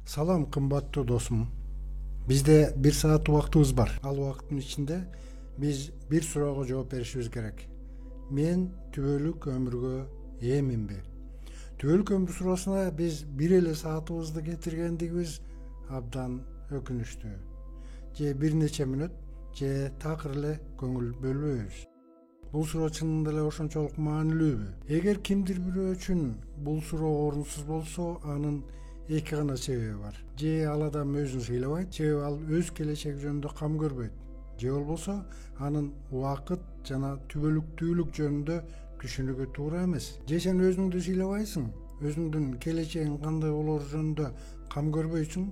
Салам кымбаттуу досум. Бизде 1 саат убактыбыз бар. Ал убакыттын ичинде биз бир суроого жооп беришибиз керек. Мен түбөлүк өмүргө ээминби? Түбөлүк өмүр суроосуна биз бир эле саатыбызды кетиргендигибиз абдан өкүнүчтүү. Же бир нече мүнөт, же такыр эле көңүл бөлбөйбүз. Бул суроо чынында эле ошончолук маанилүүбү? Эгер кимдир бирөө үчүн бул суроо орунсуз болсо, анын эки гана себеби бар. Же ал адам өзүн сыйлабайт, же ал өз келечеги жөнүндө кам көрбөйт. Же болбосо анын убакыт жана түбөлүктүүлүк жөнүндө түшүнүгү туура эмес. Же сен өзүңдү сыйлабайсың, өзүңдүн келечегиң кандай болор жөнүндө кам көрбөйсүң,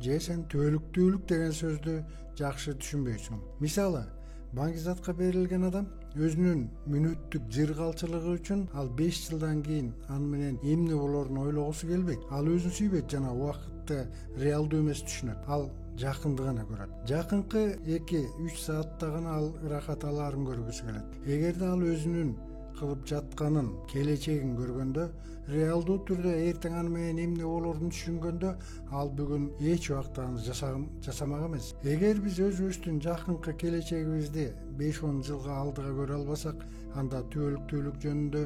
же сен түбөлүктүүлүк деген сөздү жакшы түшүнбөйсүң. Мисалы, баңгизатка берилген адам өзүнүн мүнөттүк жыргалчылыгы үчүн ал 5 жылдан кийин аны менен эмне болорун ойлогусу келбейт. Ал өзүн сүйбөйт жана убакытты реалдуу эмес түшүнөт. Ал жакынды гана көрөт. Жакынкы 2-3 саатта гана ал ырахат алаарын көргүсү келет. Эгерде ал өзүнүн кылып жатканын, келечегин көргөндө, реалдуу түрдө эртең аны менен эмне болорун түшүнгөндө, ал бүгүн эч убакта аны жасамак эмес. Эгер биз өзүбүздүн жакынкы келечегибизди 5-10 жылга алдыга көрө албасак, анда түбөлүктүүлүк жөнүндө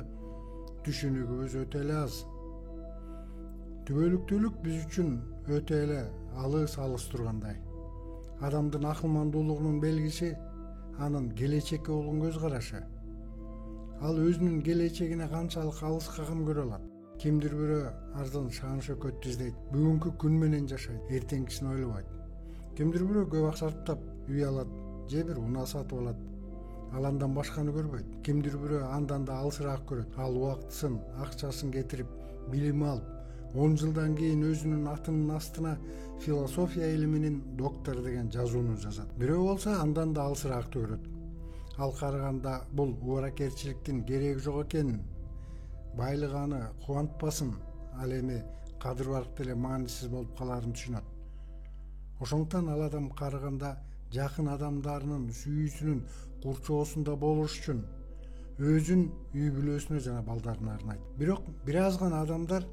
түшүнүгүбүз өтө эле аз. Түбөлүктүүлүк биз үчүн өтө эле алыс тургандай. Адамдын акылмандуулугунун белгиси анын келечекке болгон көз карашы. Ал өзүнүн келечегине канчалык алыска кам көрө алат. Кимдир бирөө арзан шаан шөкөттү издейт, бүгүнкү күн менен жашайт, эртеңкисин ойлобойт. Кимдир бирөө көп акча сарптап үй алат, же бир унаа сатып алат. Ал андан башканы көрбөйт. Кимдир бирөө андан да алысыраак көрөт. Ал убактысын, акчасын кетирип, билим алып, 10 жылдан кийин өзүнүн атынын астына философия илиминин доктору деген жазууну жазат. Бирөө болсо андан да алысыраакты көрөт. Ал караганда бул убаракерчиликтин кереги жок экенин, байлык аны кубантпасын, ал эми кадыр барк деле маанисиз болуп калаарын түшүнөт. Ошондуктан ал адам караганда жакын адамдарынын сүйүүсүнүн курчоосунда болуш үчүн өзүн үй бүлөсүнө жана балдарына арнайт. Бирок бир аз гана адамдар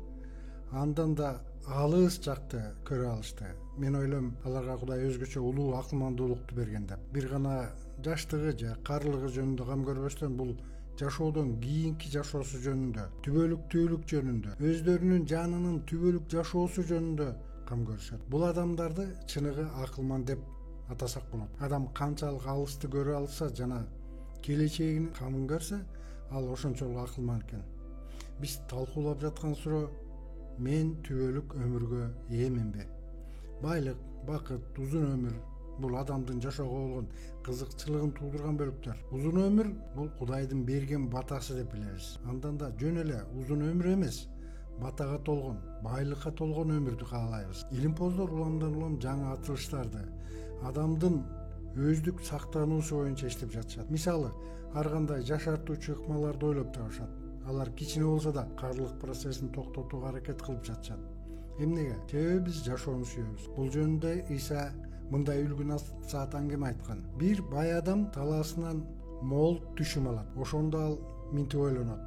андан да алыс жакты көрө алышты. Мен ойлойм, аларга Кудай өзгөчө улуу акылмандуулукту берген деп. Бир гана жаштыгы же карлыгы жөнүндө кам көрбөстөн, бул жашоодон кийинки жашоосу жөнүндө, түбөлүктүүлүк жөнүндө, өздөрүнүн жанынын түбөлүк жашоосу жөнүндө кам көрүшөт. Бул адамдарды чыныгы акылман деп атасак болот. Адам канчалык алысты көрө алса жана келечегинин камын көрсө, ал ошончолук акылман экен. Биз талкуулап жаткан суроо: мен түбөлүк өмүргө ээминби? Байлык, бакыт, узун өмүр бул адамдын жашоого болгон кызыкчылыгын туудурган бөлүктөр. Узун өмүр бул Кудайдын берген батасы деп билебиз. Андан да жөн эле узун өмүр эмес, батага толгон, байлыкка толгон өмүрдү каалайбыз. Илимпоздор уламдан улам жаңы атылыштарды адамдын өздүк сактануусу боюнча иштеп жатышат. Мисалы, ар кандай жашартуучу ыкмаларды ойлоп табышат. Алар кичине болсо да карлык процессин токтотууга аракет кылып жатышат. Эмнеге? Себеби биз жашоону сүйөбүз. Бул жөнүндө Иса мындай үлгү насаат аңгеме айткан: бир бай адам талаасынан мол түшүм алат. Ошондо ал минтип ойлонот: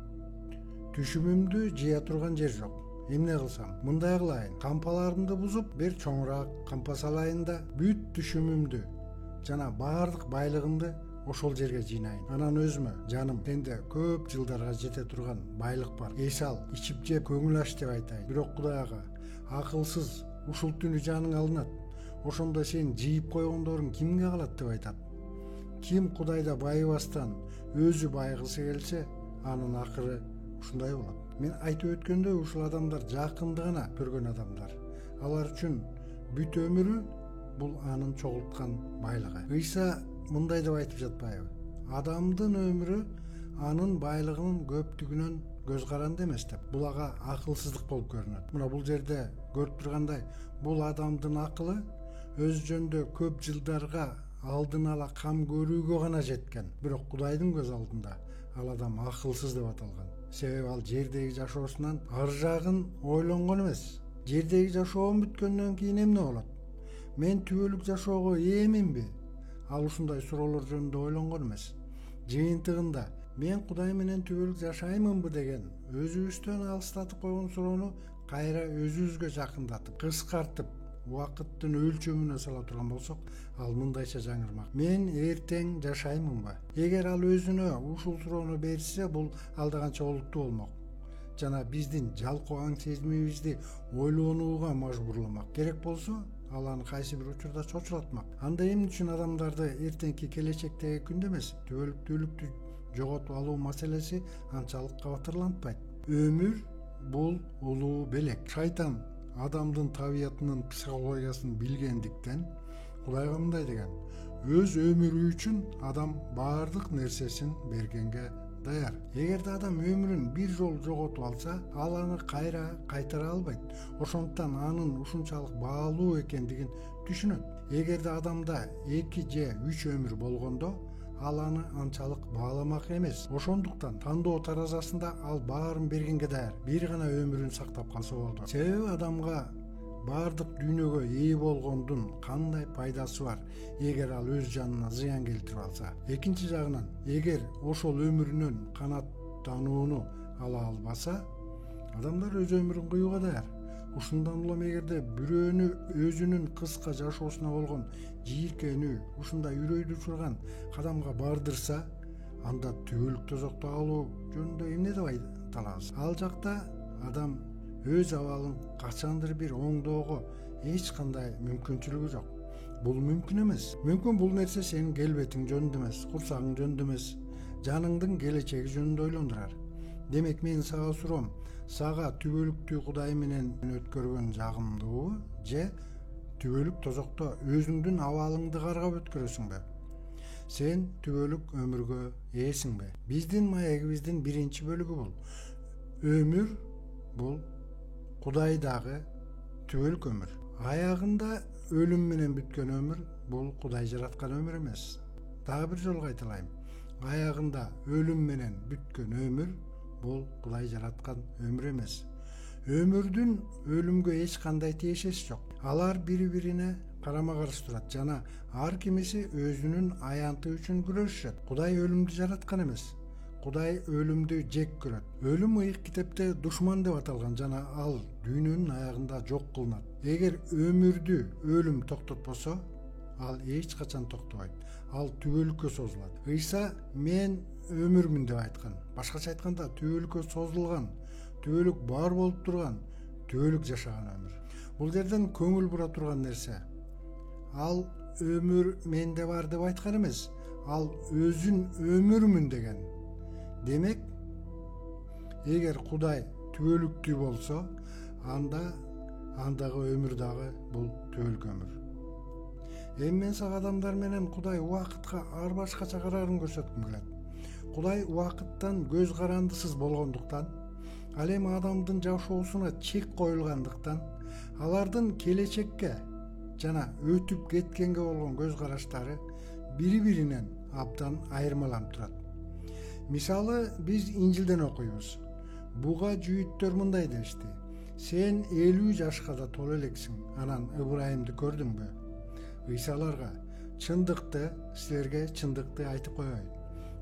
түшүмүмдү жыя турган жер жок. Эмне кылсам? Мындай кылайын, кампаларымды бузуп, бир чоңураак кампа салайын да бүт түшүмүмдү жана баардык байлыгымды ошол жерге жыйнайын. Анан өзүмө: жаным, сенде көп жылдарга жете турган байлык бар. Эс ал, ичип жеп көңүл ач деп айтайын. Бирок Кудайга: акылсыз, ушул түнү жаның алынат. Ошондо сен жыйып койгондоруң кимге калат деп айтат. Ким Кудайда байыбастан өзү байгысы келсе, анын акыры ушундай болот. Мен айтып өткөндөй, ушул адамдар жакынды гана көргөн адамдар. Алар үчүн бүт өмүрү бул анын чогулткан байлыгы. Ыйса мындай деп айтып жатпайбы? Адамдын өмүрү анын байлыгынын көптүгүнөн көз каранды эмес деп. Бул ага акылсыздык болуп көрүнөт. Мына бул жерде көрүп тургандай, бул адамдын акылы өз жөнүндө көп жылдарга алдын ала кам көрүүгө гана жеткен. Бирок Кудайдын көз алдында ал адам акылсыз деп аталган. Себеби ал жердеги жашоосунан ар жагын ойлонгон эмес. Жердеги жашоом бүткөндөн кийин эмне болот? Мен түбөлүк жашоого ээминби? Ал ушундай суроолор жөнүндө ойлонгон эмес. Жыйынтыгында мен Кудай менен түбөлүк жашаймынбы деген өзүбүздөн алыстатып койгон суроону кайра өзүбүзгө жакындатып, кыскартып, убакыттын өлчөмүнө сала турган болсок, ал мындайча жаңырмак: мен эртең жашаймынбы? Эгер ал өзүнө ушул суроону берсе, бул алда канча олуттуу болмок жана биздин жалкоо аң сезимибизди ойлонууга мажбурламак. Керек болсо, ал аны кайсы бир учурда чочулатмак. Анда эмне үчүн адамдарды эртеңки келечектеги күндө эмес, түбөлүктүүлүктү жоготуп алуу маселеси анчалык кабатырлантпайт? Өмүр бул улуу белек. Шайтан адамдын табиятынын психологиясын билгендиктен Кудайга мындай деген: өз өмүрү үчүн адам баардык нерсесин бергенге даяр. Эгерде адам өмүрүн бир жолу жоготуп алса, ал аны кайра кайтара албайт. Ошондуктан анын ушунчалык баалуу экендигин түшүнөт. Эгерде адамда 2 же 3 өмүр болгондо, ал аны анчалык бааламак эмес. Ошондуктан тандоо таразасында ал баарын бергенге даяр. Бир гана өмүрүн сактап калса болду. Себеби адамга баардык дүйнөгө ээ болгондун кандай пайдасы бар, эгер ал өз жанына зыян келтирип алса? Экинчи жагынан, эгер ошол өмүрүнөн канааттанууну ала албаса, адамдар өз өмүрүн кыюуга даяр. Ушундан улам эгерде бирөөнү өзүнүн кыска жашоосуна болгон жийиркенүү ушундай үрөйдү учурган кадамга бардырса, анда түбөлүк тозокто калуу жөнүндө эмне деп айталабыз? Ал жакта адам өз абалын качандыр бир оңдоого эч кандай мүмкүнчүлүгү жок. Бул мүмкүн эмес. Мүмкүн бул нерсе сенин келбетиң жөнүндө эмес, курсагың жөнүндө эмес, жаныңдын келечеги жөнүндө ойлондурар. Демек менин сага суроом: сага түбөлүктүү Кудай менен өткөргөн жагымдуу же түбөлүк тозокто өзүңдүн абалыңды каргап өткөрөсүңбү? Сен түбөлүк өмүргө ээсиңби? Биздин маегибиздин биринчи бөлүгү бул. Өмүр бул Кудайдагы түбөлүк өмүр. Аягында өлүм менен бүткөн өмүр бул Кудай жараткан өмүр эмес. Дагы бир жолу кайталайм. Аягында өлүм менен бүткөн өмүр бул Кудай жараткан өмүр эмес. Өмүрдүн өлүмгө эч кандай тиешеси жок. Алар бири-бирине карама-каршы турат жана ар кимиси өзүнүн аянты үчүн күрөшүшөт. Кудай өлүмдү жараткан эмес. Кудай өлүмдү жек көрөт. Өлүм ыйык китепте душман деп аталган жана ал дүйнөнүн аягында жок кылынат. Эгер өмүрдү өлүм токтотпосо, ал эч качан токтобойт. Ал түбөлүккө созулат. Ыйса мен өмүрмүн деп айткан. Башкача айтканда, түбөлүккө созулган, түбөлүк бар болуп турган, түбөлүк жашаган өмүр. Бул жерден көңүл бура турган нерсе: ал өмүр менде бар деп айткан эмес, ал өзүн өмүрмүн деген. Демек, эгер Кудай түбөлүктүү болсо, андагы өмүр дагы бул түбөлүк өмүр. Эми мен сага адамдар менен Кудай убакытка ар башкача караарын көрсөткүм келет. Кудай убакыттан көз карандысыз болгондуктан, ал эми адамдын жашоосуна чек коюлгандыктан, алардын келечекке жана өтүп кеткенге болгон көз караштары бири-биринен абдан айырмаланып турат. Мисалы, биз Инжилден окуйбуз. Буга жүйүттөр мындай дешти: сен 50 жашка да толо элексиң, анан Ыбрайымды көрдүңбү? Ыйса аларга: чындыкты, силерге чындыкты айтып коеюн.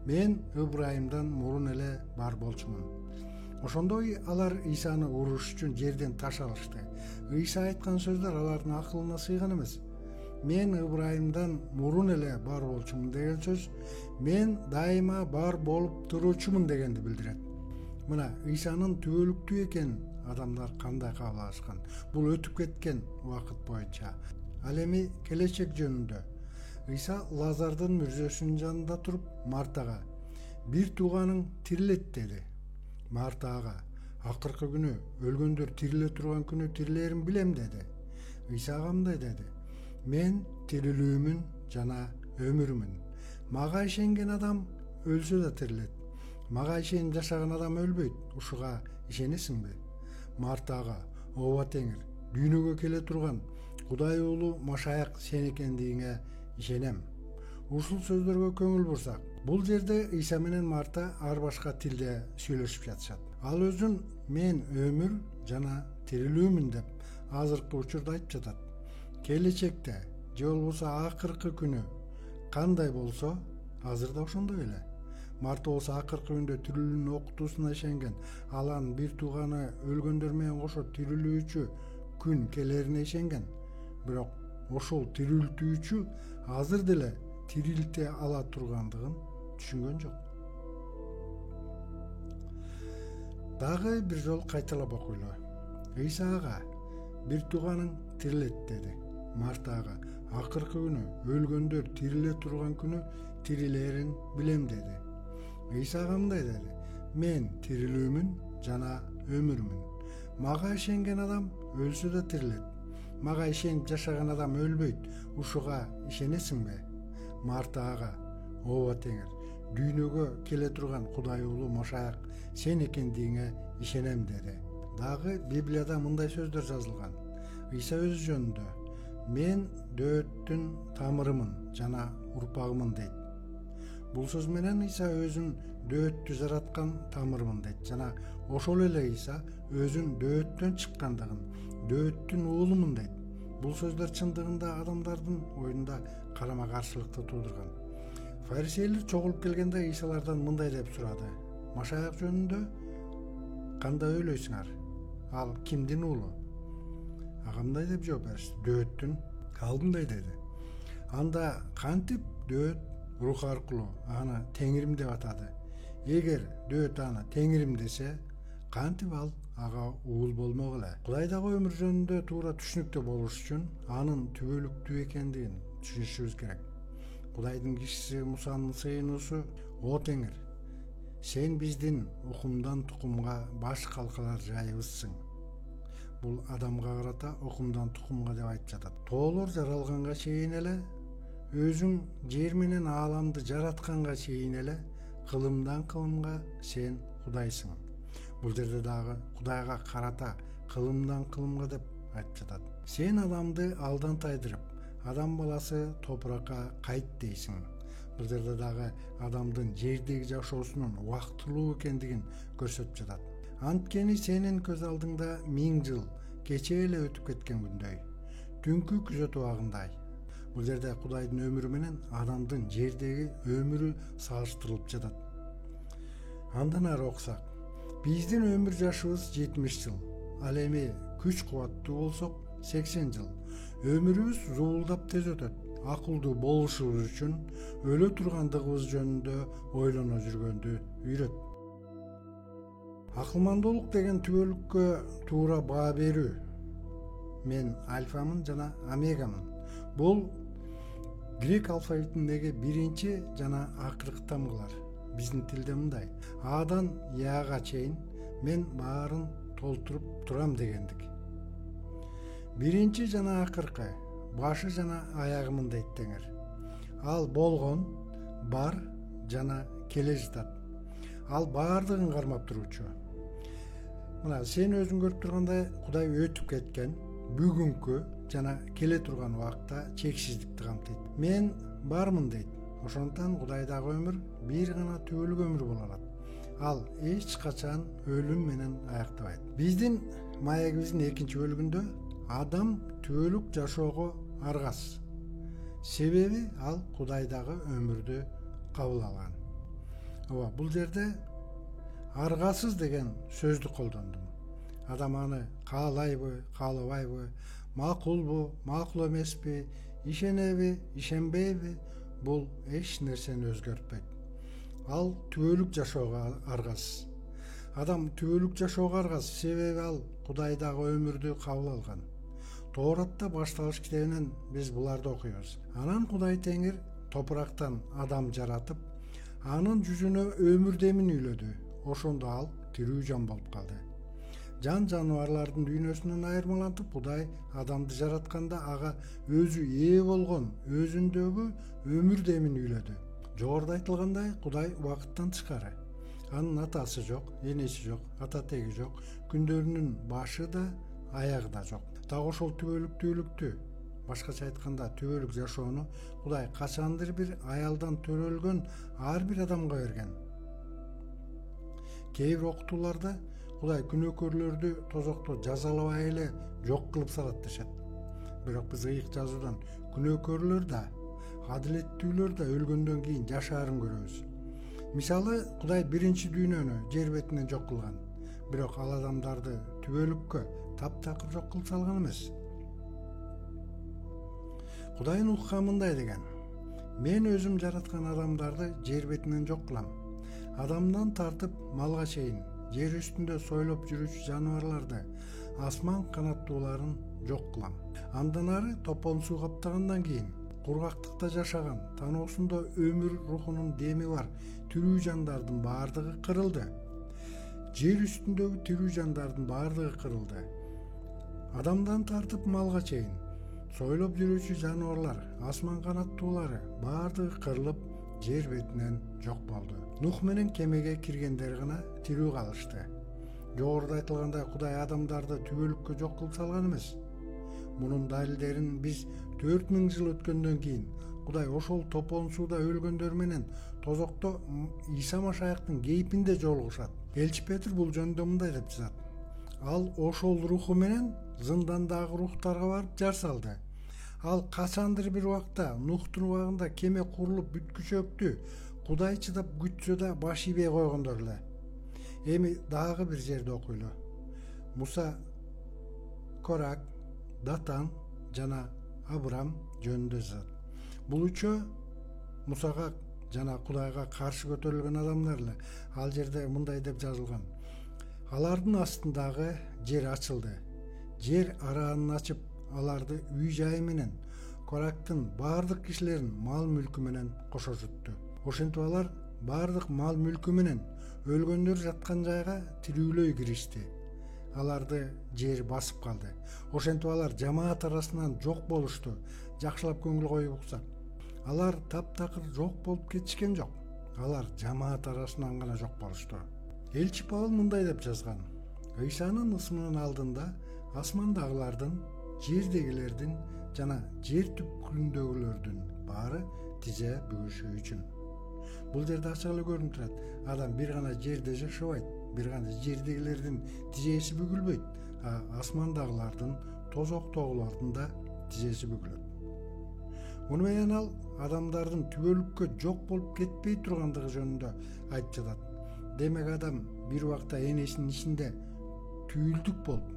Мен Ыбрайымдан мурун эле бар болчумун. Ошондой алар Ыйсаны уруш үчүн жерден таш алышты. Ыйса айткан сөздөр алардын акылына сыйган эмес. Мен Ыбрайымдан мурун эле бар болчумун деген сөз мен дайыма бар болуп туручумун дегенди билдирет. Мына Ыйсанын түбөлүктүү экенин адамдар кандай кабыл алышкан? Бул өтүп кеткен убакыт боюнча. Ал эми келечек жөнүндө Ыйса Лазардын мүрзөсүнүн жанында туруп Мартага: бир тууганың тирилет деди. Марта ага: акыркы күнү өлгөндөр тириле турган күнү тирилерин билем деди. Ыйса ага мындай деди: мен тирилүүмүн жана өмүрүмүн. Мага ишенген адам өлсө да тирилет. Мага ишенип жашаган адам өлбөйт. Ушуга ишенесиңби? Марта ага: ооба Теңир, дүйнөгө келе турган Кудай уулу Машаяк сен экендигиңе ишенем. Ушул сөздөргө көңүл бурсак, бул жерде Ыйса менен Марта ар башка тилде сүйлөшүп жатышат. Ал өзүн мен өмүр жана тирилүүмүн деп азыркы учурда айтып жатат. Келечекте же болбосо акыркы күнү кандай болсо, азыр да ошондой эле. Марта болсо акыркы күндө тирүүлүүнүн окутуусуна ишенген. Ал анын бир тууганы өлгөндөр менен кошо тирүүлүүчү күн келерине ишенген. Бирок ошол тирилтүүчү азыр деле тирилте ала тургандыгын түшүнгөн жок. Дагы бир жолу кайталап окуйлу. Ыйса ага бир тууганың тирилет деди. Марта ага акыркы күнү өлгөндөр тириле турган күнү тирилерин билем деди. Ыйса ага мындай деди: мен тирилүүмүн жана өмүрмүн. Мага ишенген адам өлсө да тирилет. Мага ишенип жашаган адам өлбөйт. Ушуга ишенесиңби? Марта ага: ооба теңир, дүйнөгө келе турган Кудай уулу Машаяк сен экендигиңе ишенем деди. Дагы Библияда мындай сөздөр жазылган. Ыйса өз жөнүндө: мен дөөттүн тамырымын жана урпагымын дейт. Бул сөз менен Ыйса өзүн дөөттү жараткан тамырымын дейт жана ошол эле Ыйса өзүн дөөттөн чыккандыгын, дөөттүн уулумун дейт. Бул сөздөр чындыгында адамдардын оюнда карама каршылыкты туудурган. Фарисейлер чогулуп келгенде Ыйсалардан мындай деп сурады: Машаяк жөнүндө кандай ойлойсуңар? Ал кимдин уулу? Ага мындай деп жооп беришти: дөөттүн. Ал мындай деди: анда кантип дөөт рух аркылуу аны Теңирим деп атады? Эгер дөөт аны Теңирим десе, кантип ал ага уул болмок эле? Кудайдагы өмүр жөнүндө туура түшүнүктүү болуш үчүн анын түбөлүктүү экендигин түшүнүшүбүз керек. Кудайдын кишиси Мусанын сыйынуусу: о Теңир, сен биздин укумдан тукумга баш калкалар жайыбызсың. Бул адамга карата укумдан тукумга деп айтып жатат. Тоолор жаралганга чейин эле, өзүң жер менен ааламды жаратканга чейин эле кылымдан кылымга сен Кудайсың. Бул жерде дагы Кудайга карата кылымдан кылымга деп айтып жатат. Сен адамды алдан тайдырып, адам баласы топуракка кайт дейсиң. Бул жерде дагы адамдын жердеги жашоосунун убактылуу экендигин көрсөтүп жатат. Анткени сенин көз алдыңда 1000 жыл кече эле өтүп кеткен күндөй, түнкү күзөт убагындай. Бул жерде Кудайдын өмүрү менен адамдын жердеги өмүрү салыштырылып жатат. Андан ары окусак, биздин өмүр жашыбыз 70 жыл. Ал эми күч кубаттуу болсок 80 жыл. Өмүрүбүз зуулдап тез өтөт. Акылдуу болушубуз үчүн өлө тургандыгыбыз жөнүндө ойлоно жүргөндү үйрөт. Акылмандуулук деген түбөлүккө туура баа берүү. Мен альфамын жана омегамын. Бул грек алфавитиндеги биринчи жана акыркы тамгылар. Биздин тилде мындай: Адан Яга чейин мен баарын толтуруп турам дегендик. Биринчи жана акыркы, башы жана аягымын дейт Теңир. Ал болгон, бар жана келе жатат. Ал баардыгын кармап туруучу. Мына сен өзүң көрүп тургандай, Кудай өтүп кеткен, бүгүнкү жана келе турган убакта чексиздикти камтыйт. Мен бармын дейт. Ошондуктан Кудайдагы өмүр бир гана түбөлүк өмүр боло алат. Ал эч качан өлүм менен аяктабайт. Биздин маегибиздин экинчи бөлүгүндө адам түбөлүк жашоого аргас. Себеби ал Кудайдагы өмүрдү кабыл алган. Ооба, бул жерде аргасыз деген сөздү колдондум. Адам аны каалайбы, каалабайбы, макулбу, макул эмеспи, ишенеби, ишенбейби, бул эч нерсени өзгөртпөйт. Ал түбөлүк жашоого аргасыз. Адам түбөлүк жашоого аргасыз, себеби ал Кудайдагы өмүрдү кабыл алган. Тооратта башталыш китебинен биз буларды окуйбуз. Анан Кудай Теңир топурактан адам жаратып, анын жүзүнө өмүр демин үйлөдү. Ошондо ал тирүү жан болуп калды. Жан жаныбарлардын дүйнөсүнөн айырмалантып, Кудай адамды жаратканда ага өзү ээ болгон өзүндөгү өмүр демин үйлөдү. Жогоруда айтылгандай, Кудай убакыттан тышкары. Анын атасы жок, энеси жок, ата теги жок, күндөрүнүн башы да, аягы да жок. Так ошол түбөлүктүүлүктү, башкача айтканда түбөлүк жашоону Кудай качандыр бир аялдан төрөлгөн ар бир адамга берген. Кээ бир окутууларда Кудай күнөөкөрлөрдү тозокто жазалабай эле жок кылып салат дешет. Бирок биз ыйык жазуудан күнөөкөрлөр да, адилеттүүлөр да өлгөндөн кийин жашаарын көрөбүз. Мисалы, Кудай биринчи дүйнөнү жер бетинен жок кылган. Бирок ал адамдарды түбөлүккө таптакыр жок кылып салган эмес. Кудайдын укму мындай деген: мен өзүм жараткан адамдарды жер бетинен жок кылам. Адамдан тартып малга чейин жер үстүндө сойлоп жүрүүчү жаныбарларды, асман канаттууларын жок кылам. Андан ары топон суу каптагандан кийин кургактыкта жашаган, таноосунда өмүр рухунун деми бар тирүү жандардын баардыгы кырылды. Жер үстүндөгү тирүү жандардын баардыгы кырылды. Адамдан тартып малга чейин сойлоп жүрүүчү жаныбарлар, асман канаттуулары баардыгы кырылып, жер бетинен жок болду. Нух менен кемеге киргендер гана тирүү калышты. Жогоруда айтылгандай, Кудай адамдарды түбөлүккө жок кылып салган эмес. Мунун далилдерин биз 4000 жыл өткөндөн кийин Кудай ошол топон сууда өлгөндөр менен тозокто Иса Машаяктын кейпинде жолугушат. Элчи Петр бул жөнүндө мындай деп жазат: ал ошол руху менен зындандагы рухтарга барып жар салды. Ал качандыр бир убакта Нухтун убагында кеме курулуп бүткүчөктү Кудай чыдап күтсө да баш ийбей койгондор эле. Эми дагы бир жерде окуйлу. Муса, Корак, Датан жана Абрам жөнүндө жазат. Бул үчөө Мусага жана Кудайга каршы көтөрүлгөн адамдар эле. Ал жерде мындай деп жазылган: алардын астындагы жер ачылды. Жер араанын ачып, аларды үй жайы менен, Корактын баардык кишилерин мал мүлкү менен кошо жутту. Ошентип алар баардык мал мүлкү менен өлгөндөр жаткан жайга тирүүлөй киришти. Аларды жер басып калды. Ошентип алар жамаат арасынан жок болушту. Жакшылап көңүл коюп уксак, алар таптакыр жок болуп кетишкен жок. Алар жамаат арасынан гана жок болушту. Элчи Павыл мындай деп жазган: Ыйсанын ысымынын алдында асмандагылардын, жердегилердин жана жер түпкүрүндөгүлөрдүн баары тизе бүгүшү үчүн. Бул жерде ачык эле көрүнүп турат. Адам бир гана жерде жашабайт, бир гана жердегилердин тизеси бүгүлбөйт, асмандагылардын, тозоктогулардын да тизеси бүгүлөт. Муну менен ал адамдардын түбөлүккө жок болуп кетпей тургандыгы жөнүндө айтып жатат. Демек адам бир убакта энесинин ичинде түйүлдүк болуп,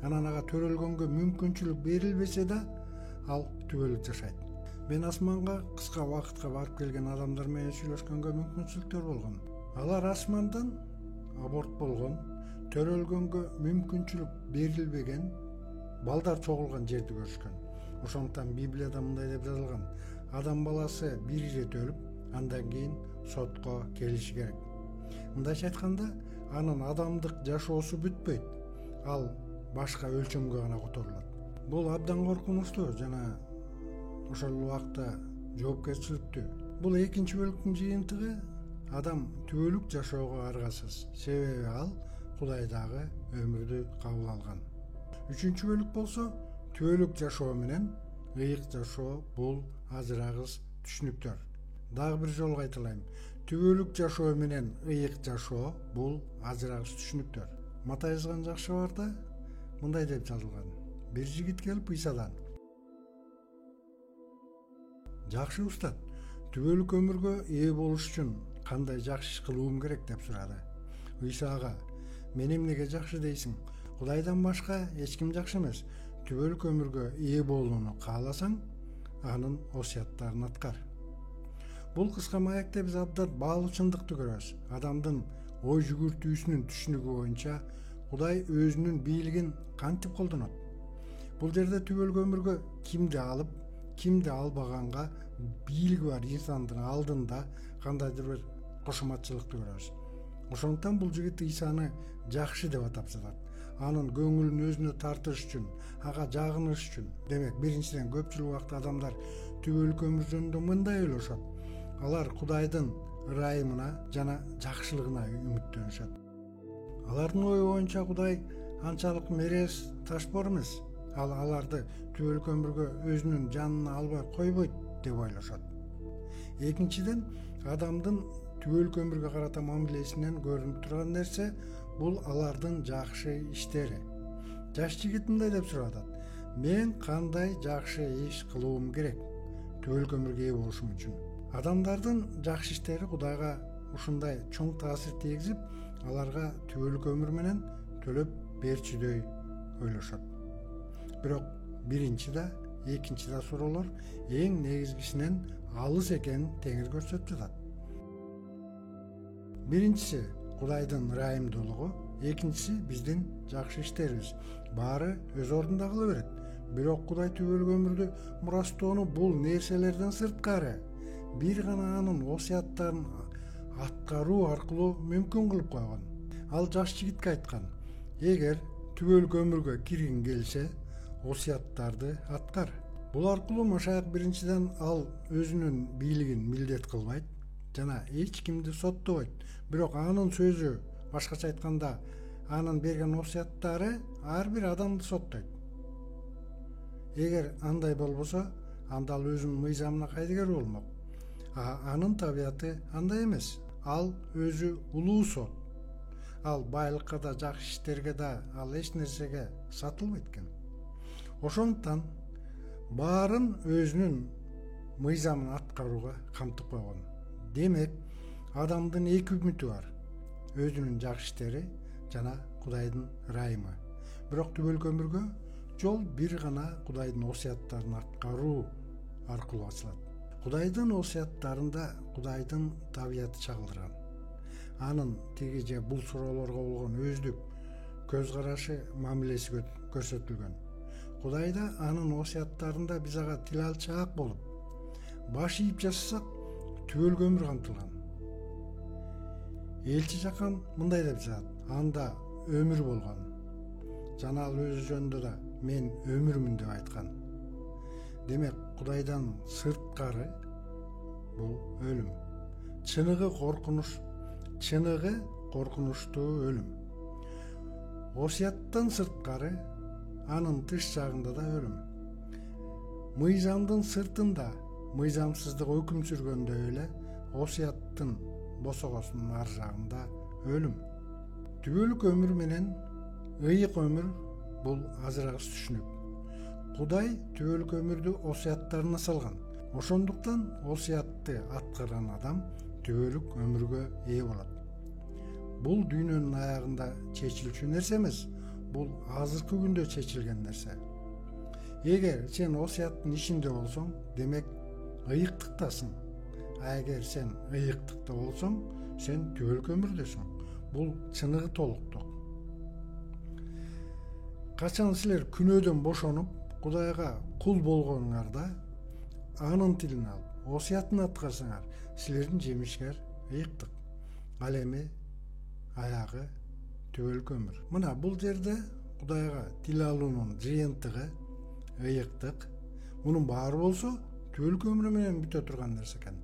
анан ага төрөлгөнгө мүмкүнчүлүк берилбесе да, ал түбөлүк жашайт. Мен асманга кыска убакытка барып келген адамдар менен сүйлөшкөнгө мүмкүнчүлүктөр болгон. Алар асмандан аборт болгон, төрөлгөнгө мүмкүнчүлүк берилбеген балдар чогулган жерди көрүшкөн. Ошондуктан Библияда мындай деп жазылган: адам баласы бир ирет өлүп, андан кийин сотко келиши керек. Мындайча айтканда, анын адамдык жашоосу бүтпөйт, ал башка өлчөмгө гана которулат. Бул абдан коркунучтуу жана ошол убакта жоопкерчиликтүү. Бул экинчи бөлүктүн жыйынтыгы: адам түбөлүк жашоого аргасыз, себеби ал Кудайдагы өмүрдү кабыл алган. Үчүнчү бөлүк болсо түбөлүк жашоо менен ыйык жашоо бул ажырагыс түшүнүктөр. Дагы бир жолу кайталайм. Түбөлүк жашоо менен ыйык жашоо бул ажырагыс түшүнүктөр. Матай жазган жакшы кабарда мындай деп жазылган: бир жигит келип Ыйсадан: жакшы устат, түбөлүк өмүргө ээ болуш үчүн кандай жакшы иш кылуум керек деп сурады. Ыйса ага: мен эмнеге жакшы дейсиң? Кудайдан башка эч ким жакшы эмес. Түбөлүк өмүргө ээ болууну кааласаң, анын осуяттарын аткар. Бул кыска маекте биз абдан баалуу чындыкты көрөбүз. Адамдын ой жүгүртүүсүнүн түшүнүгү боюнча Кудай өзүнүн бийлигин кантип колдонот? Бул жерде түбөлүк өмүргө кимди алып, кимди албаганга бийлиги бар инсандын алдында кандайдыр бир кошоматчылыкты көрөбүз. Ошондуктан бул жигит Ыйсаны жакшы деп атап жатат. Анын көңүлүн өзүнө тартыш үчүн, ага жагыныш үчүн. Демек, биринчиден көпчүлүк убакта адамдар түбөлүк өмүр жөнүндө мындай ойлошот: алар Кудайдын ырайымына жана жакшылыгына үмүттөнүшөт. Алардын ою боюнча Кудай анчалык мерез ташбор эмес. Ал аларды түбөлүк өмүргө өзүнүн жанына албай койбойт деп ойлошот. Экинчиден, адамдын түбөлүк өмүргө карата мамилесинен көрүнүп турган нерсе бул алардын жакшы иштери. Жаш жигит мындай деп сурап атат: мен кандай жакшы иш кылуум керек түбөлүк өмүргө ээ болушум үчүн? Адамдардын жакшы иштери Кудайга ушундай чоң таасир тийгизип, аларга түбөлүк өмүр менен төлөп берчүдөй ойлошот. Бирок биринчи да, экинчи да суроолор эң негизгисинен алыс экенин теңир көрсөтүп жатат. Биринчиси Кудайдын ырайымдуулугу, экинчиси биздин жакшы иштерибиз. Баары өз ордунда кала берет. Бирок Кудай түбөлүк өмүрдү мурастоону бул нерселерден сырткары бир гана анын осуяттарын аткаруу аркылуу мүмкүн кылып койгон. Ал жаш жигитке айткан: эгер түбөлүк өмүргө киргиң келсе, осуяттарды аткар. Бул аркылуу Машаяк биринчиден ал өзүнүн бийлигин милдет кылбайт жана эч кимди соттобойт. Бирок анын сөзү, башкача айтканда, анын берген осуяттары ар бир адамды соттойт. Эгер андай болбосо, анда ал өзүнүн мыйзамына кайдыгер болмок. Анын табияты андай эмес. Ал өзү улуу сот. Ал байлыкка да, жакшы иштерге да, ал эч нерсеге сатылбайт экен. Ошондуктан баарын өзүнүн мыйзамын аткарууга камтып койгон. Демек, адамдын эки үмүтү бар: өзүнүн жакшы иштери жана Кудайдын ырайымы. Бирок түбөлүк өмүргө жол бир гана Кудайдын осуяттарын аткаруу аркылуу ачылат. Кудайдын осуяттарында Кудайдын табияты чагылдырган. Анын тиги же бул суроолорго болгон өздүк көз карашы, мамилеси көрсөтүлгөн. Кудайда анын осуяттарында биз ага тил алчаак болуп, баш ийип жашасак, түбөлүк өмүр камтылган. Элчи Жакан мындай деп жазат: анда өмүр болгон. Жана ал өзү жөнүндө да мен өмүрмүн деп айткан. Демек, Кудайдан сырткары бул өлүм. Чыныгы коркунучтуу өлүм. Осуяттан сырткары анын тыш жагында да өлүм. Мыйзамдын сыртында мыйзамсыздык өкүм сүргөндөй эле осуяттын босогосунун ар жагында өлүм. Түбөлүк өмүр менен ыйык өмүр бул азырагыс түшүнүк. Кудай түбөлүк өмүрдү осуяттарына салган. Ошондуктан осуятты аткарган адам түбөлүк өмүргө ээ болот. Бул дүйнөнүн аягында чечилчү нерсе эмес, бул азыркы күндө чечилген нерсе. Эгер сен осуяттын ичинде болсоң, демек ыйыктыктасың. Эгер сен ыйыктыкта болсоң, сен түбөлүк өмүрдөсүң. Бул чыныгы толуктук. Качан силер күнөөдөн бошонуп, Кудайга кул болгонуңарда, анын тилин алып, осуятын аткарсаңар, силердин жемишиңер ыйыктык. Ал эми аягы түбөлүк өмүр. Мына бул жерде Кудайга тил алуунун жыйынтыгы ыйыктык. Мунун баары болсо түбөлүк өмүр менен бүтө турган нерсе экен.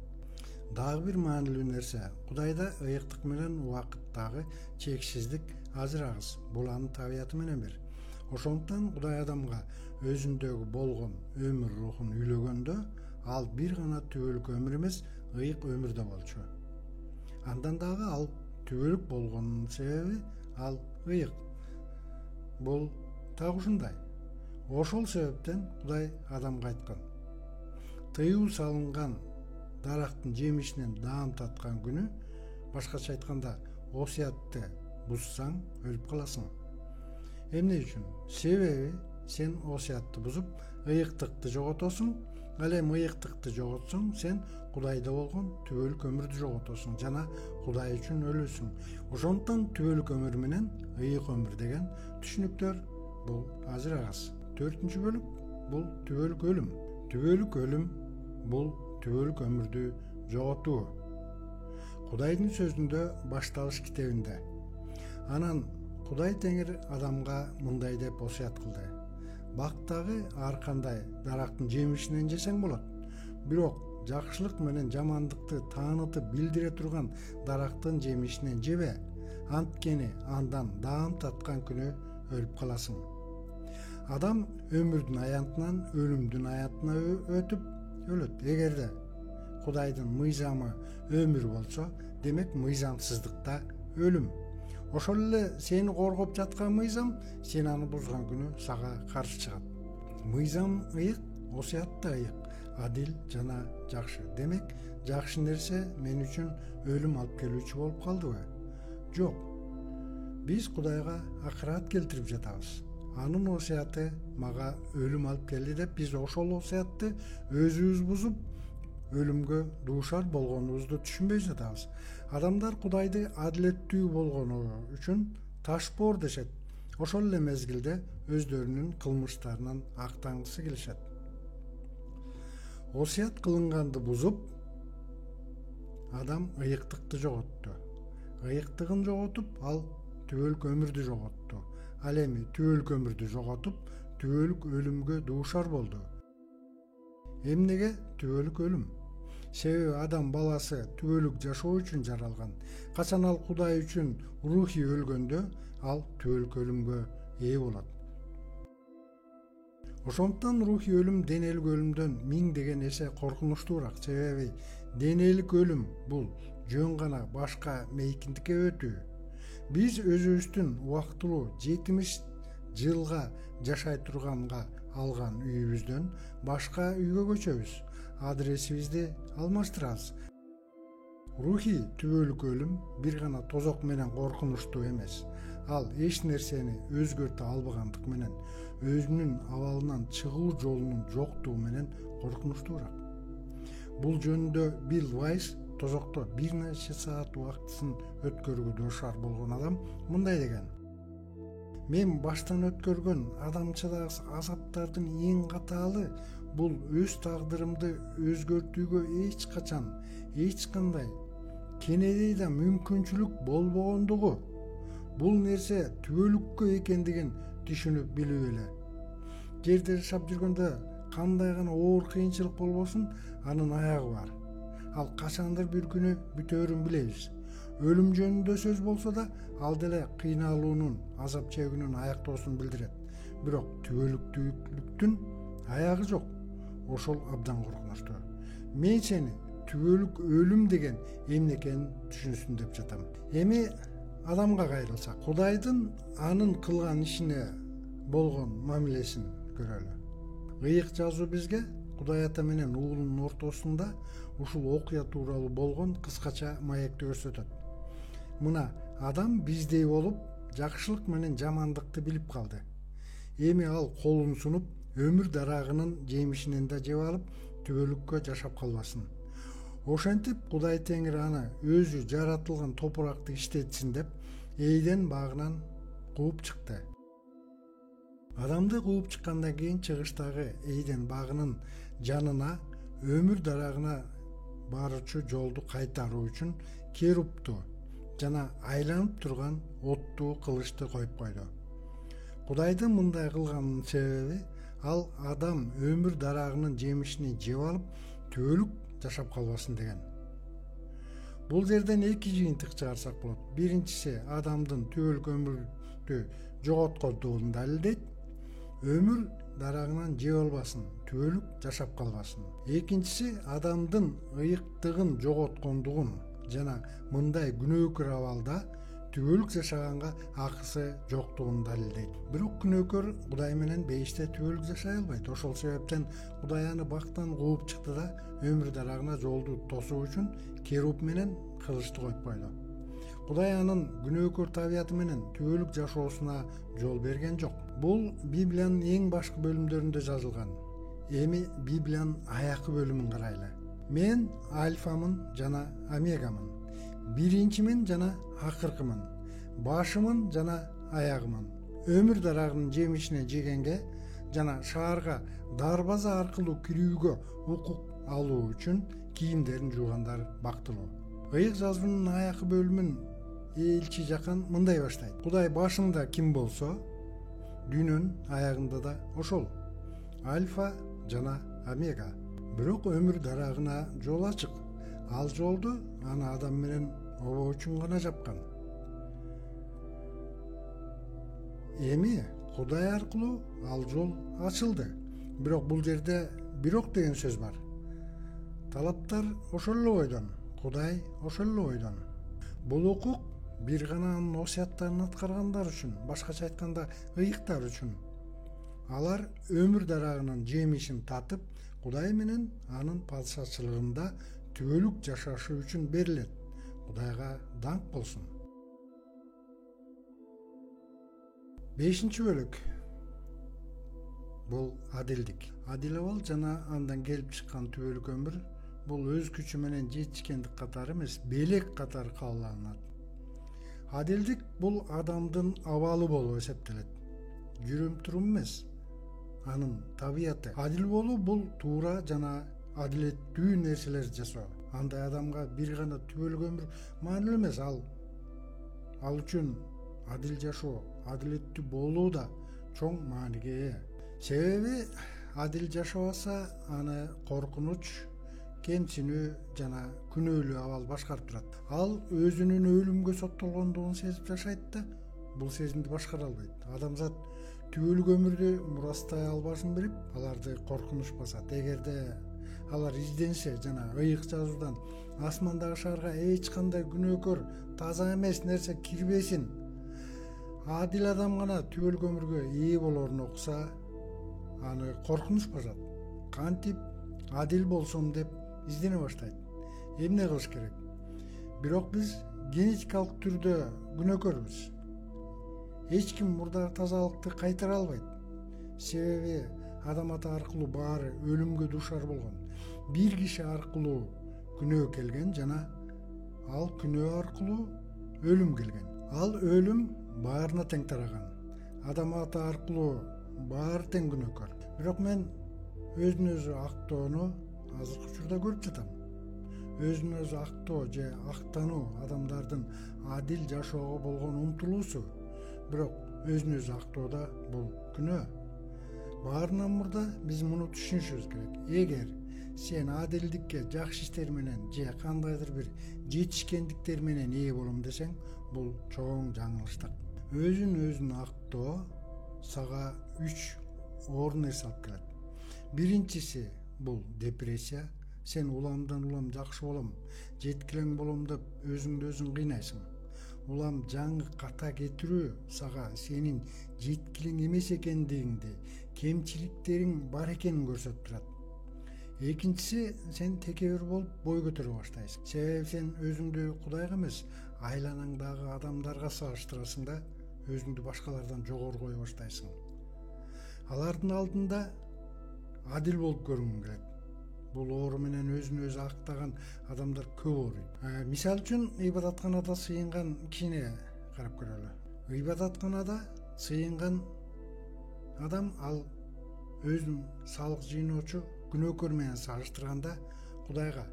Дагы бир маанилүү нерсе: Кудайда ыйыктык менен убакыттагы чексиздик азырагыс. Бул анын табияты менен бир. Ошондуктан Кудай адамга өзүндөгү болгон өмүр рухун үйлөгөндө, ал бир гана түбөлүк өмүр эмес, ыйык өмүрдө болчу. Андан дагы ал түбөлүк болгонунун себеби ал ыйык. Бул так ушундай. Ошол себептен Кудай адамга айткан: тыюу салынган дарактын жемишинен даам таткан күнү, башкача айтканда, осуятты бузсаң өлүп каласың. Эмне үчүн? Себеби сен осуятты бузуп, ыйыктыкты жоготосуң. Ал эми ыйыктыкты жоготсоң, сен Кудайда болгон түбөлүк өмүрдү жоготосуң жана Кудай үчүн өлөсүң. Ошондуктан түбөлүк өмүр менен ыйык өмүр деген түшүнүктөр бул азырагыс. 4-чү бөлүк бул түбөлүк өлүм. Түбөлүк өлүм бул түбөлүк өмүрдү жоготуу. Кудайдын сөзүндө Башталыш китебинде: анан Кудай Теңир адамга мындай деп осуят кылды: бактагы ар кандай дарактын жемишинен жесең болот, бирок жакшылык менен жамандыкты таанытып билдире турган дарактын жемишинен жебе, анткени андан даам таткан күнү өлүп каласың. Адам өмүрдүн аянтынан өлүмдүн аянтына өтүп өлөт. Эгерде Кудайдын мыйзамы өмүр болсо, демек мыйзамсыздыкта өлүм. Ошол эле сени коргоп жаткан мыйзам, сен аны бузган күнү сага каршы чыгат. Мыйзам ыйык, осуят да ыйык, адил жана жакшы. Демек, жакшы нерсе мен үчүн өлүм алып келүүчү болуп калдыбы? Жок. Биз Кудайга акырат келтирип жатабыз. Анын осуяты мага өлүм алып келди деп биз ошол осуятты өзүбүз бузуп өлүмгө дуушар болгонубузду түшүнбөй жатабыз. Адамдар Кудайды адилеттүү болгону үчүн таш боор дешет. Ошол эле мезгилде өздөрүнүн кылмыштарынан актангысы келишет. Осуят кылынганды бузуп, адам ыйыктыкты жоготту. Ыйыктыгын жоготуп, ал түбөлүк өмүрдү жоготту. Ал эми түбөлүк өмүрдү жоготуп, түбөлүк өлүмгө дуушар болду. Эмнеге түбөлүк өлүм? Себеби адам баласы түбөлүк жашоо үчүн жаралган. Качан ал Кудай үчүн рухий өлгөндө, ал түбөлүк өлүмгө ээ болот. Ошондуктан рухий өлүм денелик өлүмдөн 1000 эсе коркунучтуураак. Себеби денелик өлүм бул жөн гана башка мейкиндикке өтүү. Биз өзүбүздүн убактылуу 70 жылга жашай турганга алган үйүбүздөн башка үйгө көчөбүз. Адресибизди алмаштырабыз. Рухий түбөлүк өлүм бир гана тозок менен коркунучтуу эмес. Ал эч нерсени өзгөртө албагандык менен, өзүнүн абалынан чыгуу жолунун жоктугу менен коркунучтуураак. Бул жөнүндө Билл Вайс тозокто бир нече саат убактысын өткөрүүгө дуушар болгон адам мындай деген: мен баштан өткөргөн адамчадагы азаптардын эң катаалы бул өз тагдырымды өзгөртүүгө эч качан, эч кандай кенедей да мүмкүнчүлүк болбогондугу. Бул нерсе түбөлүккө экендигин түшүнүп билүү эле. Жерде жашап жүргөндө кандай гана оор кыйынчылык болбосун, анын аягы бар. Ал качандыр бир күнү бүтөөрүн билебиз. Өлүм жөнүндө сөз болсо да, ал деле кыйналуунун, азап чегүүнүн аяктоосун билдирет. Бирок түбөлүктүүлүктүн аягы жок. Ошол абдан коркунучтуу. Мен сени түбөлүк өлүм деген эмне экенин түшүнсүн деп жатам. Эми адамга кайрылсак, Кудайдын анын кылган ишине болгон мамилесин көрөлү. Ыйык жазуу бизге Кудай ата менен уулунун ортосунда ушул окуя тууралуу болгон кыскача маекти көрсөтөт. Мына адам биздей болуп, жакшылык менен жамандыкты билип калды. Эми ал колун сунуп, өмүр дарагынын жемишинен да жеп алып, түбөлүккө жашап калбасын. Ошентип Кудай Теңир аны өзү жаратылган топуракты иштетсин деп Эйден багынан кууп чыкты. Адамды кууп чыккандан кийин чыгыштагы Эйден багынын жанына өмүр дарагына баруучу жолду кайтаруу үчүн керупту жана айланып турган оттуу кылычты коюп койду. Кудайдын мындай кылганынын себеби ал адам өмүр дарагынын жемишин жеп алып, түбөлүк жашап калбасын деген. Бул жерден эки жыйынтык чыгарсак болот. Биринчиси адамдын түбөлүк өмүрдү жоготкондугун далилдейт. Өмүр дарагынан жеп албасын, түбөлүк жашап калбасын. Экинчиси адамдын ыйыктыгын жоготкондугун жана мындай күнөөкөр абалда түбөлүк жашаганга акысы жоктугун далилдейт. Бирок күнөөкөр Кудай менен бейиште түбөлүк жашай албайт. Ошол себептен Кудай аны бактан кууп чыкты да өмүр дарагына жолду тосуу үчүн керуп менен кылычты коюп койду. Кудай анын күнөөкөр табияты менен түбөлүк жашоосуна жол берген жок. Бул Библиянын эң башкы бөлүмдөрүндө жазылган. Эми Библиянын аякы бөлүмүн карайлы. Мен альфамын жана омегамын. Биринчимин жана акыркымын. Башымын жана аягымын. Өмүр дарагынын жемишине жегенге жана шаарга дарбаза аркылуу кирүүгө укук алуу үчүн кийимдерин жуугандар бактылуу. Ыйык жазуунун аякы бөлүмүн элчи Жакан мындай баштайт. Кудай башында ким болсо, дүйнөнүн аягында да ошол. Альфа жана омега. Бирок өмүр дарагына жол ачык. Ал жолду аны адам менен обо үчүн гана жапкан. Эми Кудай аркылуу ал жол ачылды. Бирок бул жерде бирок деген сөз бар. Талаптар ошол эле бойдон, Кудай ошол эле бойдон. Бул укук бир гана анын осуяттарын аткаргандар үчүн, башкача айтканда ыйыктар үчүн. Алар өмүр дарагынын жемишин татып, Кудай менен анын падышачылыгында түбөлүк жашашы үчүн берилет. Кудайга даңк болсун. 5 бөлүк. Бул адилдик. Адил абал жана андан келип чыккан түбөлүк өмүр бул өз күчү менен жетишкендик катары эмес, белек катары кабылданат. Адилдик бул адамдын абалы болуп эсептелет. Жүрүм турум эмес, анын табияты. Адил болуу бул туура жана адилеттүү нерселер жасоо. Андай адамга бир гана түбөлүк өмүр маанилүү эмес. Ал үчүн адил жашоо, адилеттүү болуу да чоң мааниге ээ. Себеби адил жашабаса аны коркунуч, кемсинүү жана күнөөлүү абал башкарып турат. Ал өзүнүн өлүмгө соттолгондугун сезип жашайт да, бул сезимди башкара албайт. Адамзат түбөлүк өмүрдү мурастай албашын берип, аларды коркунуч басат. Эгерде алар изденсе жана ыйык жазуудан асмандагы шаарга эч кандай күнөөкөр, таза эмес нерсе кирбесин, адил адам гана түбөлүк өмүргө ээ болорун окуса, аны коркунуч басат. Кантип адил болсом деп издене баштайт. Эмне кылыш керек? Бирок биз генетикалык түрдө күнөөкөрбүз. Эч ким мурдагы тазалыкты кайтара албайт. Себеби адам ата аркылуу баары өлүмгө дуушар болгон. Бир киши аркылуу күнөө келген жана ал күнөө аркылуу өлүм келген. Ал өлүм баарына тең тараган. Адам ата аркылуу баары тең күнөөкөр. Бирок мен өзүн өзү актоону азыркы учурда көрүп жатам. Өзүн өзү актоо же актануу адамдардын адил жашоого болгон умтулуусу. Бирок өзүн өзү актоодо бул күнөө. Баарынан мурда биз муну түшүнүшүбүз керек. Эгер сен адилдикке жакшы иштер менен же кандайдыр бир жетишкендиктер менен ээ болом десең, бул чоң жаңылыштык. Өзүн өзүн актоо сага 3 оор нерсе алып келет. Биринчиси бул депрессия. Сен уламдан улам жакшы болом, жеткилең болом деп өзүңдү өзүң кыйнайсың. Улам жаңы ката кетирүү сага сенин жеткилең эмес экендигиңди, кемчиликтериң бар экенин көрсөтүп турат. Экинчиси, сен текебер болуп бой көтөрө баштайсың. Себеби сен өзүңдү Кудайга эмес, айланаңдагы адамдарга салыштырасың да, өзүңдү башкалардан жогору кое баштайсың. Алардын алдында адил болуп көрүнгүң келет. Бул оору менен өзүн өзү актаган адамдар көп ооруйт. Мисал үчүн ибадатканада сыйынган кишине карап көрөлү. Ибадатканада сыйынган адам ал өзүн салык жыйноочу күнөөкөр менен салыштырганда Кудайга: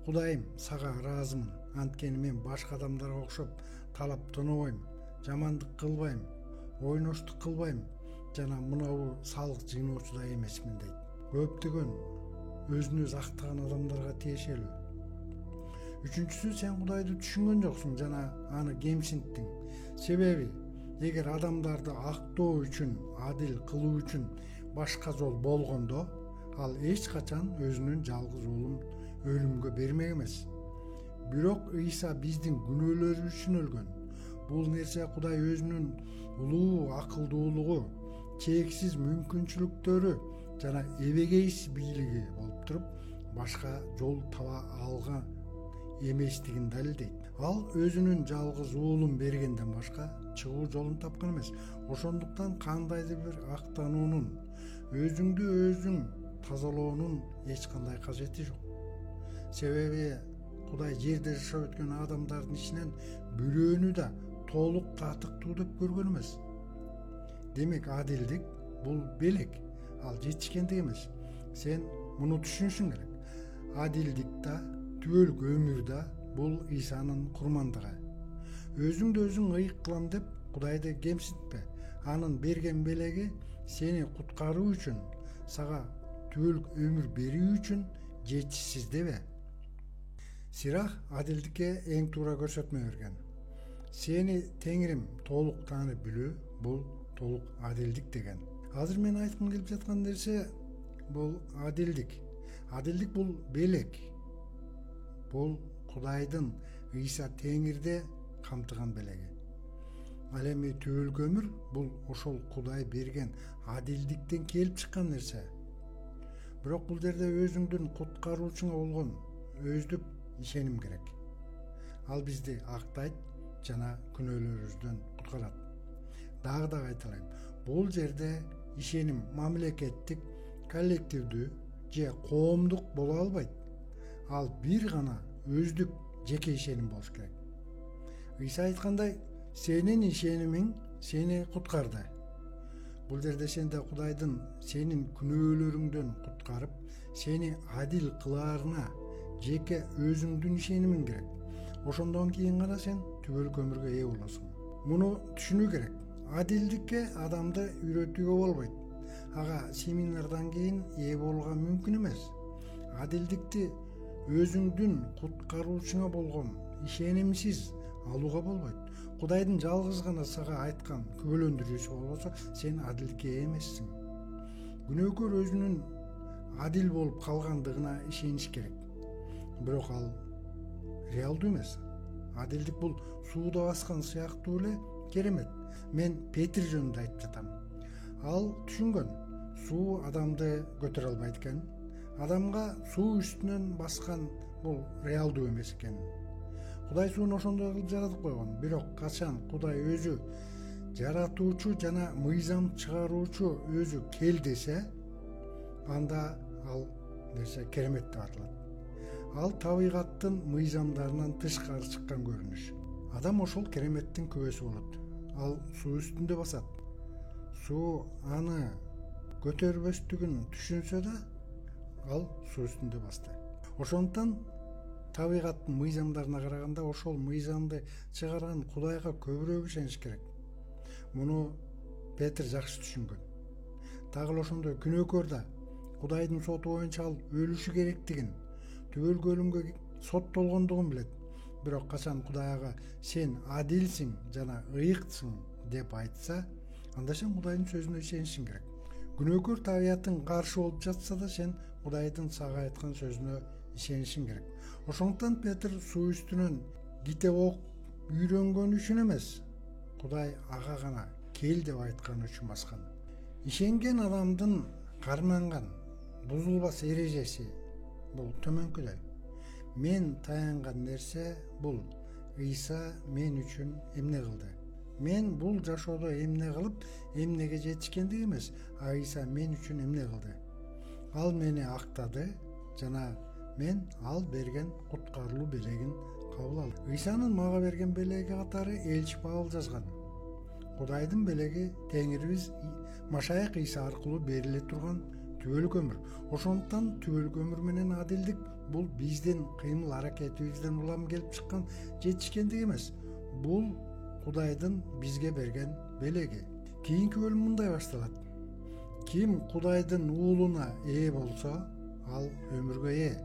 Кудайым, сага ыраазымын. Анткени мен башка адамдарга окшоп талап тонобойм, жамандык кылбайм, ойноштук кылбайм жана мынабу салык жыйноочудай эмесмин дейт. Көптөгөн өзүн өзү актаган адамдарга тиешелүү. Үчүнчүсү, сен Кудайды түшүнгөн жоксуң жана аны кемсинттиң. Себеби эгер адамдарды актоо үчүн, адил кылуу үчүн башка жол болгондо, ал эч качан өзүнүн жалгыз уулун өлүмгө бермек эмес. Бирок Ыйса биздин күнөөлөрүбүз үчүн өлгөн. Бул нерсе Кудай өзүнүн улуу акылдуулугу, чексиз мүмкүнчүлүктөрү жана эбегейсиз бийлиги болуп туруп, башка жол таба алган эместигин далилдейт. Ал өзүнүн жалгыз уулун бергенден башка чыгуу жолун тапкан эмес. Ошондуктан кандайдыр бир актануунун, өзүңдү өзүң тазалоонун эч кандай кажети жок. Себеби Кудай жерде жашап өткөн адамдардын ичинен бирөөнү да толук татыктуу деп көргөн эмес. Демек, адилдик бул белек, ал жетишкендик эмес. Сен муну түшүнүшүң керек. Адилдик да, түбөлүк өмүр да бул Ыйсанын курмандыгы. Өзүңдү өзүң ыйык кылам деп Кудайды кемсинтпе. Анын берген белеги сени куткаруу үчүн, сага түбөлүк өмүр берүү үчүн жетишсиз дебе. Сирах адилдикке эң туура көрсөтмө берген. Сени Теңирим толук таанып билүү бул толук адилдик деген. Азыр мен айткым келип жаткан нерсе бул адилдик. Адилдик бул белек. Бул Кудайдын Ыйса Теңирде камтыган белеги. Ал эми түбөлүк өмүр бул ошол Кудай берген адилдиктен келип чыккан нерсе. Бирок бул жерде өзүңдүн куткаруучуңа болгон өздүк ишеним керек. Ал бизди актайт жана күнөөлөрүбүздөн куткарат. Дагы да кайталайм. Бул жерде ишеним мамлекеттик, коллективдүү же коомдук боло албайт. Ал бир гана өздүк жеке ишеним болуш керек. Ыйса айткандай, сенин ишенимиң сени куткарды. Бул жерде сен да Кудайдын сенин күнөөлөрүңдөн куткарып, сени адил кылаарына жеке өзүңдүн ишенимиң керек. Ошондон кийин гана сен түбөлүк өмүргө ээ болосуң. Муну түшүнүү керек. Адилдикке адамды үйрөтүүгө болбойт. Ага семинардан кийин ээ болууга мүмкүн эмес. Адилдикти өзүңдүн куткаруучуңа болгон ишенимсиз алууга болбойт. Кудайдын жалгыз гана сага айткан күбөлөндүрүүсү болбосо, сен адилдикке ээ эмессиң. Күнөөкөр өзүнүн адил болуп калгандыгына ишениш керек. Бирок ал реалдуу эмес. Адилдик бул сууда баскан сыяктуу эле керемет. Мен Петр жөнүндө айтып жатам. Ал түшүнгөн, суу адамды көтөрө албайт экен. Адамга суу үстүнөн баскан бул реалдуу эмес экен. Кудай сууну ошондой кылып жаратып койгон. Бирок качан Кудай өзү жаратуучу жана мыйзам чыгаруучу өзү кел десе, анда ал нерсе керемет деп аталат. Ал табигаттын мыйзамдарынан тышкары чыккан көрүнүш. Адам ошол кереметтин күбөсү болот. Ал суу үстүндө басат. Суу аны көтөрбөстүгүн түшүнсө да, ал суу үстүндө басты. Ошондуктан табигаттын мыйзамдарына караганда ошол мыйзамды чыгарган Кудайга көбүрөөк ишениш керек. Муну Петр жакшы түшүнгөн. Дагы ошондой күнөөкөр да Кудайдын соту боюнча ал өлүшү керектигин, түбөлүк өлүмгө соттолгондугун билет. Бирок качан Кудай ага сен адилсиң жана ыйыктсың деп айтса, анда сен Кудайдын сөзүнө ишенишиң керек. Күнөөкөр табиятың каршы болуп жатса да, сен Кудайдын сага айткан сөзүнө ишенишиң керек. Ошондуктан Петр суу үстүнөн китеп окуп үйрөнгөн үчүн эмес, Кудай ага гана кел деп айткан үчүн баскан. Ишенген адамдын карманган бузулбас эрежеси бул төмөнкүдөй. Мен таянган нерсе бул: Ыйса мен үчүн эмне кылды? Мен бул жашоодо эмне кылып, эмнеге жетишкендиги эмес, а Ыйса мен үчүн эмне кылды? Ал мени актады жана мен ал берген куткарылуу белегин кабыл алдым. Ыйсанын мага берген белеги катары элчи Павыл жазган. Кудайдын белеги Теңирибиз Машайык Ыйса аркылуу бериле турган түбөлүк өмүр. Ошондуктан түбөлүк өмүр менен адилдик бул биздин кыймыл аракетибизден улам келип чыккан жетишкендик эмес. Бул Кудайдын бизге берген белеги. Кийинки бөлүм мындай башталат. Ким Кудайдын уулуна ээ болсо, ал өмүргө ээ.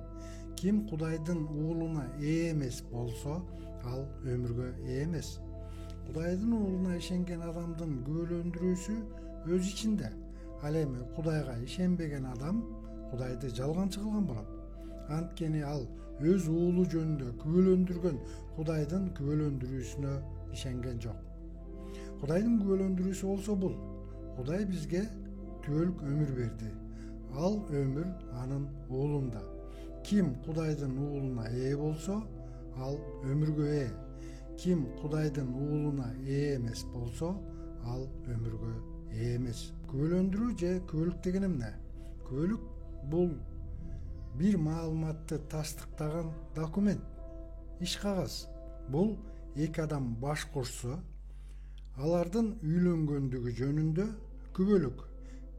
Ким Кудайдын уулуна ээ эмес болсо, ал өмүргө ээ эмес. Кудайдын уулуна ишенген адамдын күбөлөндүрүүсү өз ичинде. Ал эми Кудайга ишенбеген адам Кудайды жалганчы кылган болот. Анткени ал өз уулу жөнүндө күбөлөндүргөн Кудайдын күбөлөндүрүүсүнө ишенген жок. Кудайдын күбөлөндүрүүсү болсо бул: Кудай бизге түбөлүк өмүр берди. Ал өмүр анын уулунда. Ким Кудайдын уулуна ээ болсо, ал өмүргө ээ. Ким Кудайдын уулуна ээ эмес болсо, ал өмүргө ээ эмес. Күбөлөндүрүү же күбөлүк деген эмне? Күбөлүк бул бир маалыматты тастыктаган документ, иш кагаз. Бул эки адам баш кошсо, алардын үйлөнгөндүгү жөнүндө күбөлүк,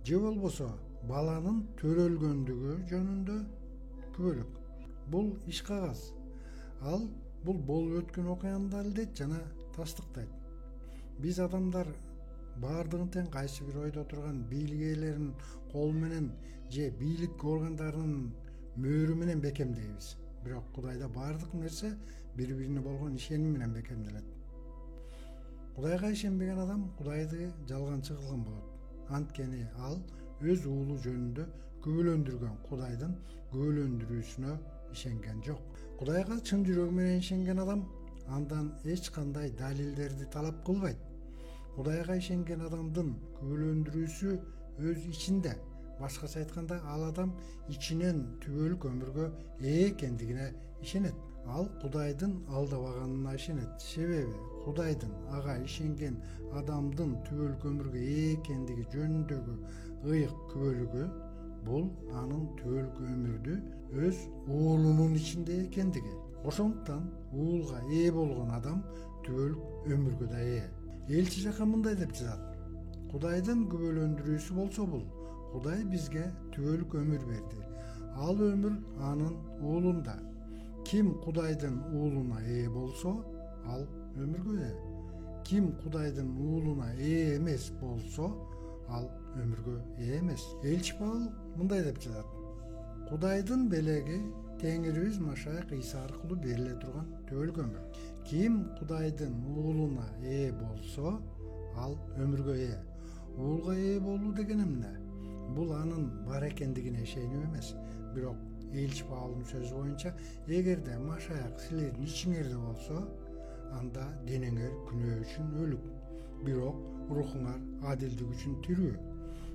же болбосо баланын төрөлгөндүгү жөнүндө күбөлүк. Бул иш кагаз. Ал бул болуп өткөн окуяны далилдейт жана тастыктайт. Биз адамдар баардыгын тең кайсы бир ойдо турган бийлик ээлеринин кол менен же бийлик органдарынын мөөрү менен бекемдейбиз. Бирок Кудайда баардык нерсе бири-бирине болгон ишеним менен бекемделет. Кудайга ишенбеген адам Кудайды жалганчы кылган болот. Анткени ал өз уулу жөнүндө күбөлөндүргөн Кудайдын күбөлөндүрүүсүнө ишенген жок. Кудайга чын жүрөгү менен ишенген адам андан эч кандай далилдерди талап кылбайт. Кудайга ишенген адамдын күбөлөндүрүүсү өз ичинде. Башкача айтканда, ал адам ичинен түбөлүк өмүргө ээ экендигине ишенет. Ал Кудайдын алдабаганына ишенет. Себеби Кудайдын ага ишенген адамдын түбөлүк өмүргө ээ экендиги жөнүндөгү ыйык күбөлүгү бул анын түбөлүк өмүрдү өз уулунун ичинде экендиги. Ошондуктан уулга ээ болгон адам түбөлүк өмүргө да ээ. Элчи жака мындай деп жазат: Кудайдын күбөлөндүрүүсү болсо бул, Кудай бизге түбөлүк өмүр берди. Ал өмүр анын уулунда. Ким Кудайдын уулуна ээ болсо, ал өмүргө ээ. Ким Кудайдын уулуна ээ эмес болсо, ал өмүргө ээ эмес. Элчи Павыл мындай деп жазат: Кудайдын белеги Теңирибиз Машайык Ийса аркылуу бериле турган түбөлүк өмүр. Ким Кудайдын уулуна ээ болсо, ал өмүргө ээ. Уулга ээ болуу деген эмне? Бул анын бар экендигине ишенүү эмес. Бирок Элчи Павылдын сөзү боюнча, эгерде Машайык силердин ичиңерде болсо, анда денеңер күнөө үчүн өлүк, бирок рухуңар адилдик үчүн тирүү.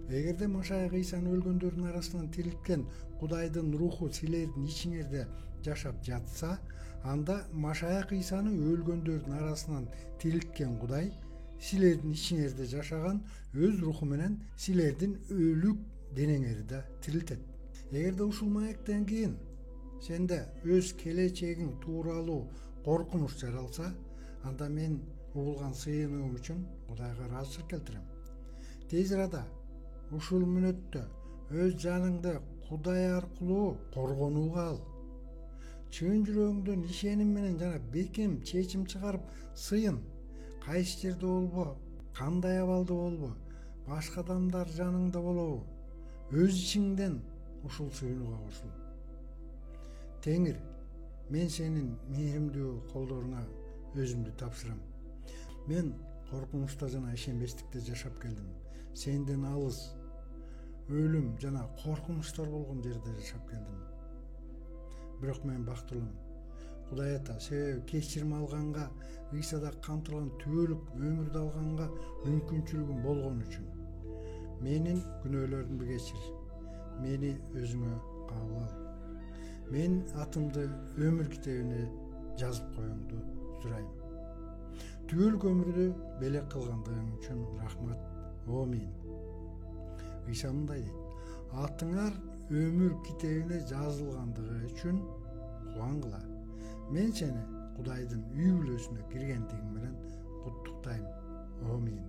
Эгерде Машайык Ийсаны өлгөндөрдүн арасынан тирилткен Кудайдын руху силердин ичиңерде жашап жатса, анда Машайык Ийсаны өлгөндөрдүн арасынан тирилткен Кудай силердин ичиңерде жашаган өз руху менен силердин өлүк денеңерди да тирилтет. Эгерде ушул маектен кийин сенде өз келечегиң тууралуу коркунуч жаралса, анда мен угулган сыйынуум үчүн Кудайга ыраазычылык келтирем. Тез арада ушул мүнөттө өз жаныңды Кудай аркылуу коргонууга ал. Чын жүрөгүңдөн ишеним менен жана бекем чечим чыгарып сыйын. Кайсы жерде болбо, кандай абалда болбо, башка адамдар жаныңда болобу, өз ичиңден ушул сыйынууга кошул. Теңир, мен сенин мээримдүү колдоруңа өзүмдү тапшырам. Мен коркунучта жана ишенбестикте жашап келдим. Сенден алыс, өлүм жана коркунучтар болгон жерде жашап келдим. Бирок мен бактылуумун. Кудай ата, себеби кечирим алганга, Ыйсада камтылган түбөлүк өмүрдү алганга мүмкүнчүлүгүм болгон үчүн. Менин күнөөлөрүмдү кечир. Мени өзүңө кабыл ал. Мен атымды өмүр китебине жазып коюңду сурайм. Түбөлүк өмүрдү белек кылгандыгың үчүн рахмат. Амин. Ыйса мындай дейт: атыңар өмүр китебине жазылгандыгы үчүн кубангыла. Мен сени Кудайдын үй бүлөсүнө киргендигиң менен куттуктайм. Амин.